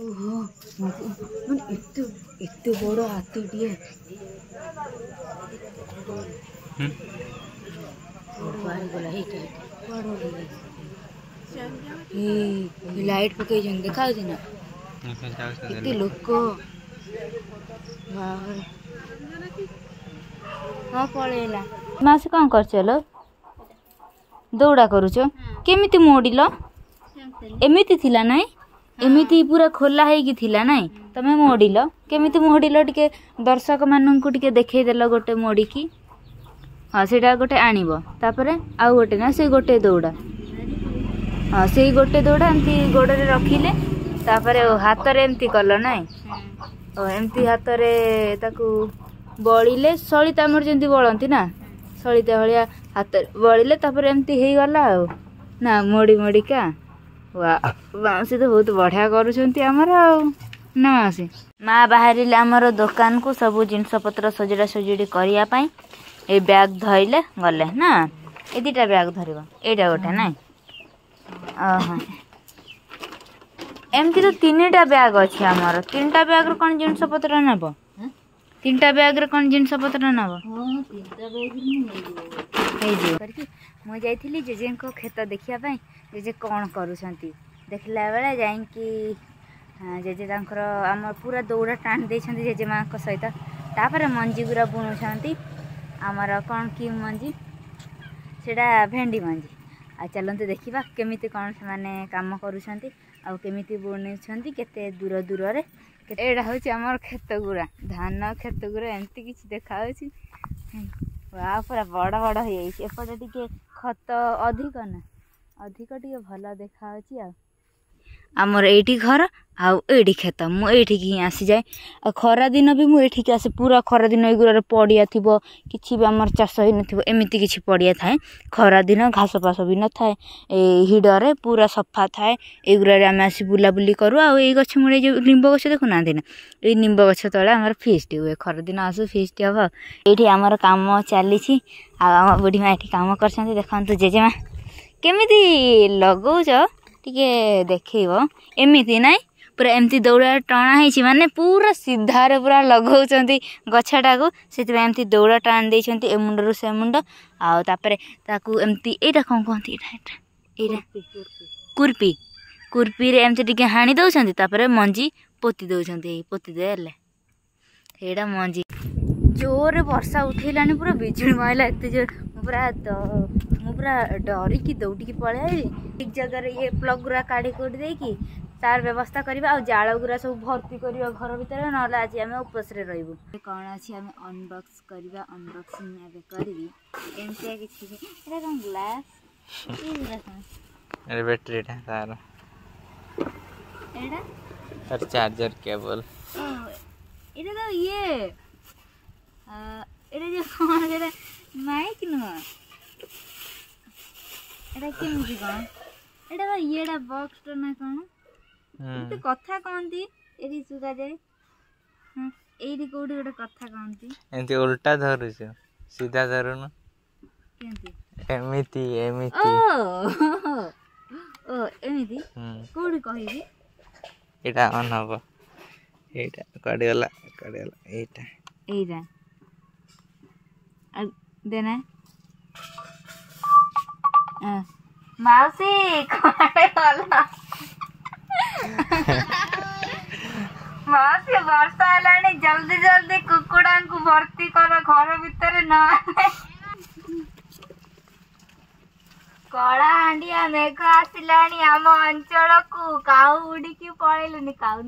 ओहो माने एते बड़ हाथीटिए लाइट पकई देखा ना एते लोक हाँ पलैला मासी कौन कर दौड़ा करुच केमिति मोड़िल एमिति थिला नाई एमिति पूरा खोला है थिला नाई तमे मोड़िल केमिति मोड़िल टिके दर्शक मानू टिके देखईदेल गोटे मोड़िकी हाँ सेटा गोटे आणिब तापरे आउ गोटे ना से गोटे दौड़ा हाँ से गोटे दौड़ा एमती गोड़े रखिले तापरे हाथ रे एमती कल नाई एमती हाथ रे ताकू बड़िले सलिता आमर जंती बळंती ना सलिता भलिया हाथ बड़िले तापरे एमती हे गला ना मोड़ी मोड़िका मासी तो बहुत बढ़िया करुँच आमर ना मासी माँ बाहर आमर दुकान को सब जिनस पत्र सजड़ा सजड़ी करने ए बैग धरले गले ना ए दुटा बैग धर एटा गोटे ना एमती तो 3टा बैग अच्छे आमर 3टा बैग रे कौन जिनस पत्र नब 3टा बैग रे कौन जिनस पत्र नब मुझे जाइली जेजे को खेत देखिया जेजे कौन करुँच देखला बेले जाइकी जेजे आम पूरा दौड़ा टाण देछंती जेजे माँ सहित तापर मंजी गुरा बुणुछंती आमर कौन कि मंजी सेटा भेंडी मंजी आ चलते देखा केमिति कौन से माने काम करुछंती आ केमिति बुणुछंती केते दूर दूर रे एटा होची आमर खेत गुरा धान खेत गुरा एमती किछि देखा होची वाह पूरा बड़ बड़ हो जाइए एपटे टिके खत अधिक ना अधिक टिके भल देखा आ आमर एठी घर आउ एठी खेत मु एठी की आसी जाए आ खरा दिन भी मु एठी आसे पूरा खरा दिन एगुरा पड़िया थिबो किछि भी आमर चाष होई नथिबो एमिति किछि पड़िया थाए खरा दिन घास पास भी न थाए ए हिडरे पूरा सफा थाए एगुरा रे आमे आसी बुला बुली करू आ ए गछ मुळे जे निंब गछ देखु ना देना ए निंब गछ तळे आमर फीस्ट हुए खरा दिन आसु फीस्ट हबो एठी आमर काम चली छी आ आम बुढ़ी मा एठी काम करछंती देखंतु जेजेमा केमिति लगौछ टिके देखो एमती नाई पूरा एमती दौड़ा टणा है माने पूरा सीधा रे पूरा लगौचंती गछटा को से एमती दौड़ा टाण देइछंती ए मुंडरू से मुंड आ तापरे ताकू एमती एटा कोन कोंती एटा कुरपी कुरपी रे एमती टिके हाणी दउछंती तापरे मंजी पोती दउछंती पोती देले एटा मंजी जोर वर्षा उठेलानी पूरा बिजुली माइला एते जो पूरा डरिकी दौड़ी पलि एक जगह ये प्लग गुरा काढ़ी कोड़ी देकी तार व्यवस्था करवा आ जाल गुरा सब भर्ती करवा घर भितर ना आज आम उपास रही कौन अच्छी आम अनबॉक्स करवा अनबॉक्सिंग एबे करबी एमतिया किछि एटा कोन ग्लास अरे बैटरी टा तार एटा और चार्जर केबल एटा तो ये एटा जो कोन एटा माइक न एटा केमि कोन एटा तो येडा बॉक्स तो ना कोन तो कथा कहती एरी सुगा जाए हां एरी कोडी गोटे कथा कहती एंती उल्टा धरुछ सीधा धरुन केंती एमिति एमिति ओ एमिति कोडी कहिबी एटा ऑन हबो एटा काडीला एटा देना माउसी कोडे वाला मासी वर्षा है जल्दी जल्दी कुकुड़ा को भर्ती कर घर भितर न कला हांडिया मेघ आसला आम अंचल को काऊ उड़िकी पड़े काऊ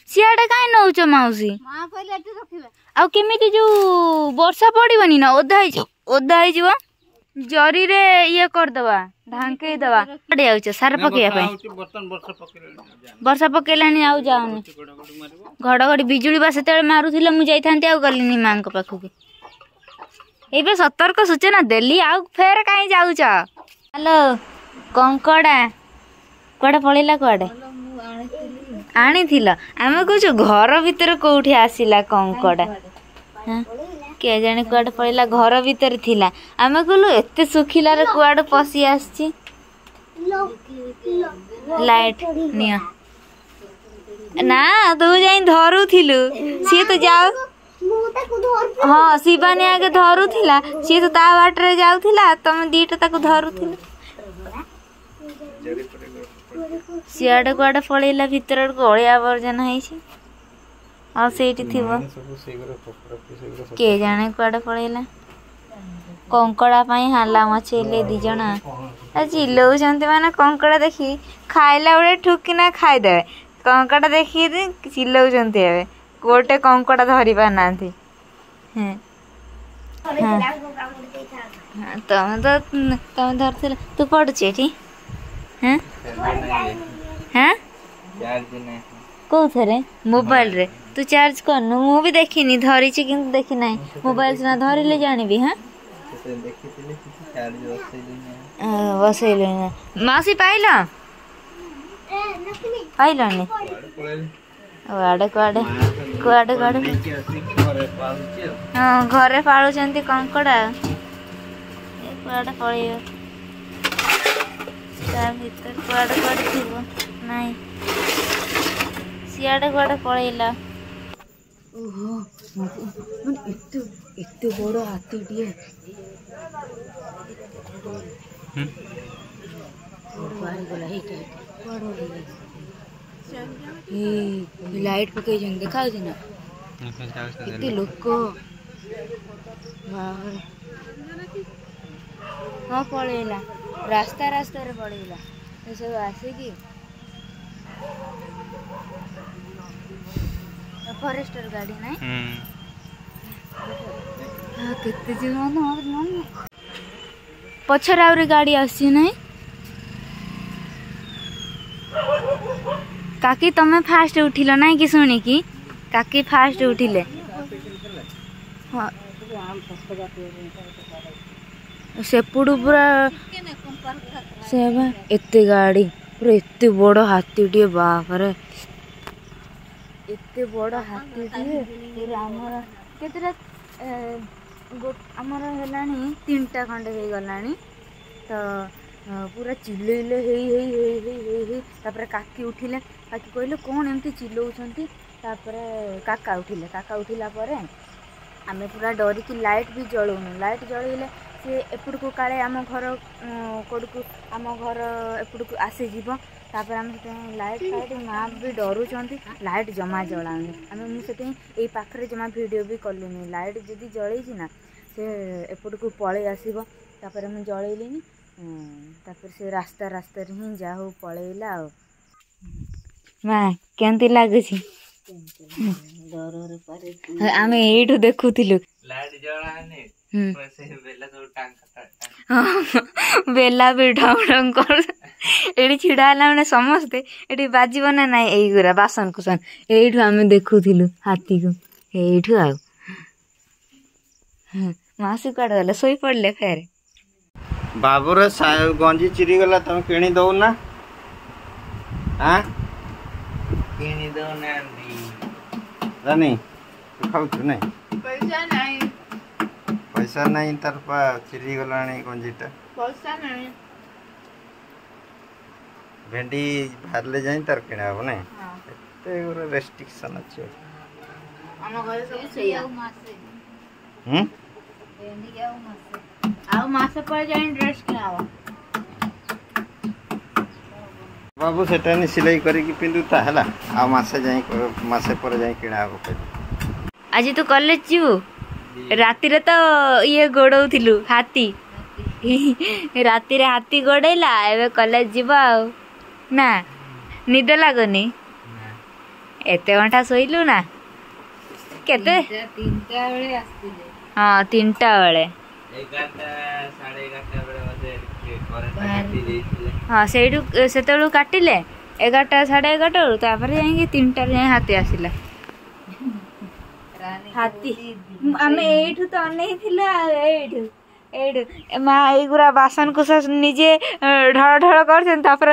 सियाडे कहीं नौच मौसी आ केमिति जो वर्षा पड़बनी ना ओदा हो जरी रे ये करदवा ढांके दवा पड़े आउछ सार पकेया पे वर्षा पकेलानी आउ जाउनी घड़घड़ी बिजुली बा सेते मारुथिला मु जाई थांती आ गलिनी मां को पाखु के एबे सतर्क सूचना देली आउ फेर काई जाउछ हेलो कंकड़ा कोडे पळिला कोडे आनी थिला आमे कहू घर भीतर कोठी आसीला कंकड़ा हां के जाने कुआडे पड़ेला घर भीतर थिला आमे कहलु एते सुखिला रे कुआडे पसी आछी लाइट निया ना तू जाई धरुथिलु सी तो जाओ हाँ शिवानी आगे धरुथिला सी तो ता बाटरे जाउथिला तुम दीटा ताको धरुथिल सियाडे कुआडे पळेला भीतर गळिया वर्जन है आ सेठी थिबो के जाने कुआडे पळेला कंकड़ा पाई हाला मचेले दी जना चिल्लाउछन्ति माने कंकड़ा देखी खाइला बेले ठुकिना खाइदेवे कंकड़ा देखी चिल्लाउछन्ति एबे गोटे कंकड़ा धरि पानांती तमे धरथिल तू पढुछ एठी हैं हैं कोथरे मोबाइल रे तू चार्ज करनु मु भी देखिनी धरी छी किंतु देखि नाही मोबाइल से ना धरिले जानिबी हां बसैले मासी पाइला पाइला ने कुआडे कुआडे कुआडे कुआडे हाँ घरे पालुचंती कंकड़ा कुआडे पळेयो ता भीतर कुआडे कुआडे थिबो नाही सियाडे कुआडे पळेला ओहो एते बड़ हाथीटिए लाइट पकई देखा ना एते लोक हाँ पळेला रास्ता रास्ता रे पळेला ए सब आसे की फॉरेस्टर गाड़ी नहीं हाँ केते जीवन पछर आउरी गाड़ी आसी नहीं काकी तमे फास्ट उठिल ना कि शुणी कि काकी फास्ट उठिले हाँ सेपड़ू पूरा से एते गाड़ी पूरा एते बड़ हाथीटे बापरे एते बड़ हाथीटे पूरा आमर केतरा आमर हेलानी 3टा खंडे हो गलानी तो पूरा चिल्लैले तापर काकी उठिले काकी कहले कौन एमती चिल्लाउछंती तापर काका उठिला परे आमे पूरा डरिकी लाइट भी जलौनु लाइट जलैले से एपड़ को काले आम घर कोडकू आम घर एपड़ को आसी जीव तापर आम लाइट फाइट माँ भी डरुचंती लाइट जमा जलानी आम मुझे यही पाखे जमा वीडियो भी कलुनी लाइट जदि जलैछि ना से एपड़ को पलि आसब तापर मुझे जलैलिनी तापर से रास्ता रास्ता ही जा हो पलैला आ माँ केमती लगुच आम यू देखुलु बेला भी ढंग ढंग कर छिड़ा मैंने समस्ते ये बाजब ना ना युरा बासन कुसन यू आम देखुलु हाथी को यू आ मासी कड़े गले शोई पड़े फेर बाबूर गंजी चिरी गला तुम किणी दो ना हाँ किणी दो ना रानी तू खाऊ नहीं पैसा नहीं तार पा चिरी गलानी गंजीटा पैसा नहीं भेंडी बाहर जाई तार किणा हो नहीं एते गोरे रेस्ट्रिक्शन अछि हम घरे सब सैया मासे भेंडी के मासे मासे पर जाई ड्रेस किनावा बाबू सेटा नि सिलाई करी की पिंदुता हला आ मासे जाई मासे पर जाई किणा हो आज तो कॉलेज जीवु राति रे तो ये गोड़ौथिलु हाथी राति रे हाथी गोड़ैला एबे कॉलेज जीवा ना निद लागनी एते घंटा सोइलु ना केते 3टा बेले आस्तिले हां 3टा बेले 11:30 11:30 बेले मते करंट काटी देइथिले हां सेडु सेतेलु काटिले 11:30 11:30 तापर जाई 3टा रे हाथी आसिला हाथी आम एठू तो अनेई थिला एठू एठू माँ एगुरा बासन कुसन निजे ढळ ढळ कर तापर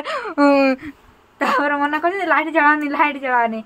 मना कर लाइट जलानी